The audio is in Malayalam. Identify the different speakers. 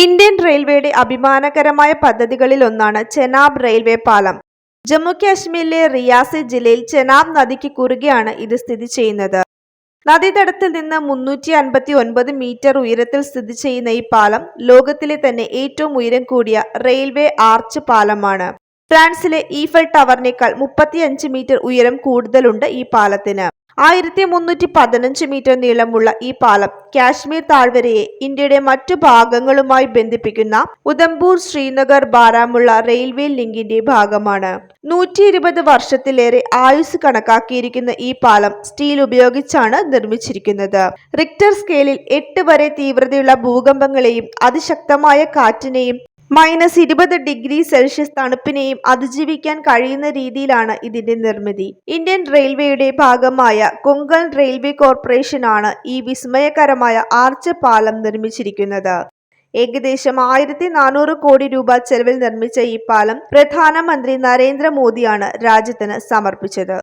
Speaker 1: ഇന്ത്യൻ റെയിൽവേയുടെ അഭിമാനകരമായ പദ്ധതികളിലൊന്നാണ് ചെനാബ് റെയിൽവേ പാലം. ജമ്മു കാശ്മീരിലെ റിയാസി ജില്ലയിൽ ചെനാബ് നദിക്ക് കുറുകെയാണ് ഇത് സ്ഥിതി ചെയ്യുന്നത്. നദീതടത്തിൽ നിന്ന് 359 മീറ്റർ ഉയരത്തിൽ സ്ഥിതി ചെയ്യുന്ന ഈ പാലം ലോകത്തിലെ തന്നെ ഏറ്റവും ഉയരം കൂടിയ റെയിൽവേ ആർച്ച് പാലമാണ്. ഫ്രാൻസിലെ ഈഫൽ ടവറിനേക്കാൾ 35 മീറ്റർ ഉയരം കൂടുതലുണ്ട് ഈ പാലത്തിന്. 1315 മീറ്റർ നീളമുള്ള ഈ പാലം കാശ്മീർ താഴ്വരയെ ഇന്ത്യയുടെ മറ്റു ഭാഗങ്ങളുമായി ബന്ധിപ്പിക്കുന്ന ഉധംപൂർ ശ്രീനഗർ ബാരാമുള്ള റെയിൽവേ ലിങ്കിന്റെ ഭാഗമാണ്. 120 വർഷത്തിലേറെ ആയുസ് കണക്കാക്കിയിരിക്കുന്ന ഈ പാലം സ്റ്റീൽ ഉപയോഗിച്ചാണ് നിർമ്മിച്ചിരിക്കുന്നത്. റിക്ടർ സ്കെയിലിൽ 8 വരെ തീവ്രതയുള്ള ഭൂകമ്പങ്ങളെയും അതിശക്തമായ കാറ്റിനെയും -20°C തണുപ്പിനെയും അതിജീവിക്കാൻ കഴിയുന്ന രീതിയിലാണ് ഇതിന്റെ നിർമ്മിതി. ഇന്ത്യൻ റെയിൽവേയുടെ ഭാഗമായ കൊങ്കൺ റെയിൽവേ കോർപ്പറേഷൻ ആണ് ഈ വിസ്മയകരമായ ആർച്ച് പാലം നിർമ്മിച്ചിരിക്കുന്നത്. ഏകദേശം 1400 കോടി രൂപ ചെലവിൽ നിർമ്മിച്ച ഈ പാലം പ്രധാനമന്ത്രി നരേന്ദ്ര മോദിയാണ് രാജ്യത്തിന് സമർപ്പിച്ചത്.